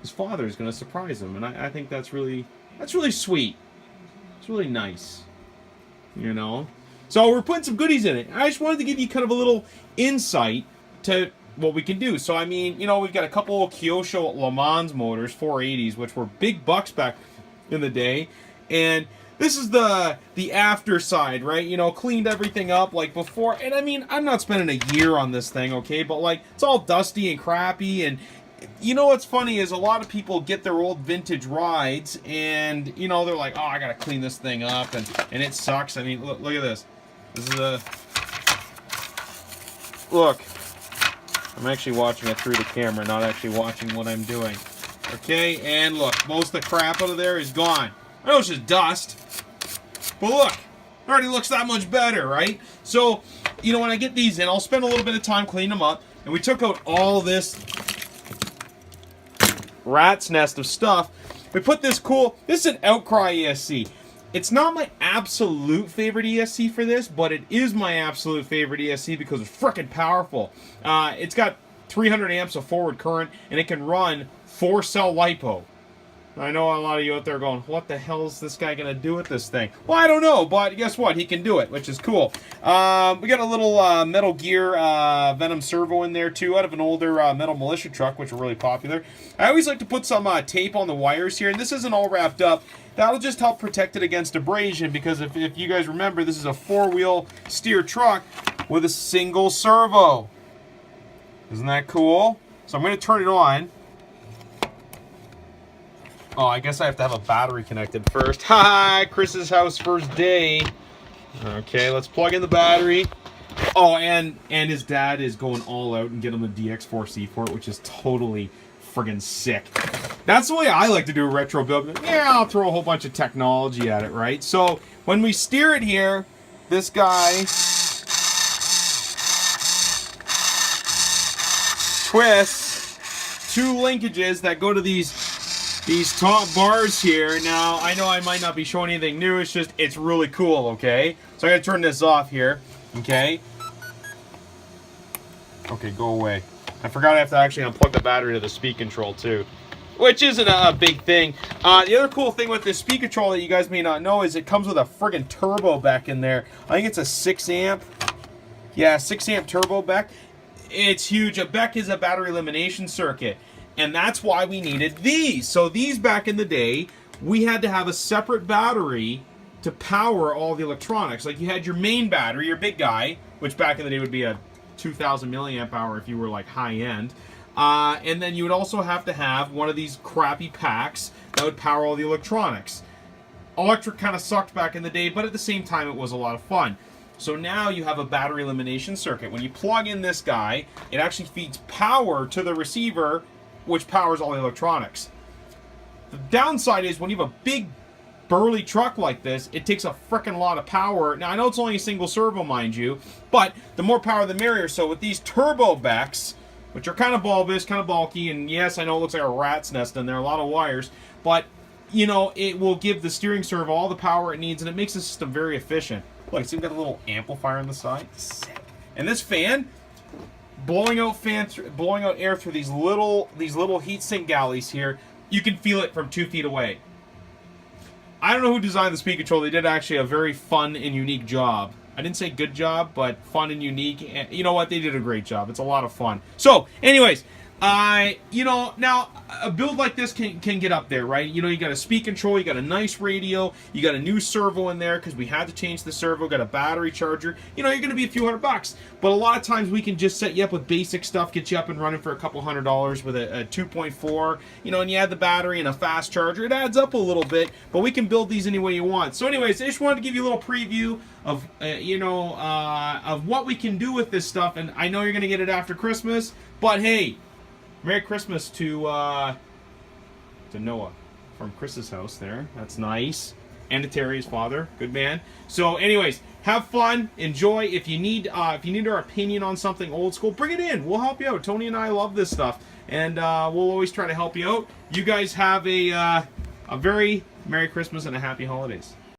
his father is going to surprise him, and I think that's really sweet. It's really nice, you know. So we're putting some goodies in it. I just wanted to give you kind of a little insight to what we can do. So I mean, you know, we've got a couple of Kyosho Le Mans motors, 480s, which were big bucks back in the day, and this is the after side, right? You know, cleaned everything up like before. And I mean, I'm not spending a year on this thing, okay? But like, it's all dusty and crappy. And you know what's funny is a lot of people get their old vintage rides and, you know, they're like, oh, I gotta clean this thing up, and it sucks. I mean, look at this. This is a... Look. I'm actually watching it through the camera, not actually watching what I'm doing. Okay, and look, most of the crap out of there is gone. I know it's just dust, but look, it already looks that much better, right? So, you know, when I get these in, I'll spend a little bit of time cleaning them up, and we took out all this rat's nest of stuff. We put this this is an Outcry ESC. It's not my absolute favorite ESC for this, but it is my absolute favorite ESC because it's freaking powerful. It's got 300 amps of forward current, and it can run 4-cell LiPo. I know a lot of you out there going, what the hell is this guy going to do with this thing? Well, I don't know, but guess what? He can do it, which is cool. We got a little Metal Gear Venom servo in there, too, out of an older Metal Militia truck, which are really popular. I always like to put some tape on the wires here, and this isn't all wrapped up. That'll just help protect it against abrasion, because if you guys remember, this is a 4-wheel steer truck with a single servo. Isn't that cool? So I'm going to turn it on. Oh, I guess I have to have a battery connected first. Hi, Chris's house first day. Okay, let's plug in the battery. Oh, and his dad is going all out and getting the DX4C for it, which is totally friggin' sick. That's the way I like to do a retro build. Yeah, I'll throw a whole bunch of technology at it, right? So when we steer it here, this guy twists 2 linkages that go to these top bars here. Now, I know I might not be showing anything new, it's really cool, okay? So I gotta turn this off here, okay? Okay, go away. I forgot I have to actually unplug the battery to the speed control too, which isn't a big thing. The other cool thing with this speed control that you guys may not know is it comes with a friggin' turbo back in there. I think it's a 6 amp. Yeah, 6 amp turbo back. It's huge. A BEC is a battery elimination circuit. And that's why we needed these. So these back in the day, we had to have a separate battery to power all the electronics. Like you had your main battery, your big guy, which back in the day would be a 2,000 milliamp hour if you were like high end. And then you would also have to have one of these crappy packs that would power all the electronics. Electric kind of sucked back in the day, but at the same time it was a lot of fun. So now you have a battery elimination circuit. When you plug in this guy, it actually feeds power to the receiver, which powers all the electronics. The downside is when you have a big burly truck like this, it takes a frickin' lot of power. Now I know it's only a single servo, mind you, but the more power the merrier. So with these turbo BECs, which are kind of bulbous, kind of bulky, and yes, I know it looks like a rat's nest in there, a lot of wires, but you know, it will give the steering servo all the power it needs, and it makes the system very efficient. Look, it's even got a little amplifier on the side. Sick. And this fan, blowing out air through these little heatsink galleys here. You can feel it from 2 feet away. I don't know who designed the speed control. They did actually a very fun and unique job. I didn't say good job, but fun and unique. And you know what? They did a great job. It's a lot of fun. So, anyways, you know, now a build like this can get up there, right? You know, you got a speed control, you got a nice radio, you got a new servo in there because we had to change the servo, got a battery charger. You know, you're going to be a few $100. But a lot of times we can just set you up with basic stuff, get you up and running for a couple $100 with a 2.4, you know, and you add the battery and a fast charger. It adds up a little bit, but we can build these any way you want. So anyways, I just wanted to give you a little preview of, you know, of what we can do with this stuff. And I know you're going to get it after Christmas, but hey, Merry Christmas to Noah from Chris's house there. That's nice. And to Terry's father. Good man. So anyways, have fun. Enjoy. If you need our opinion on something old school, bring it in. We'll help you out. Tony and I love this stuff. And we'll always try to help you out. You guys have a very Merry Christmas and a Happy Holidays.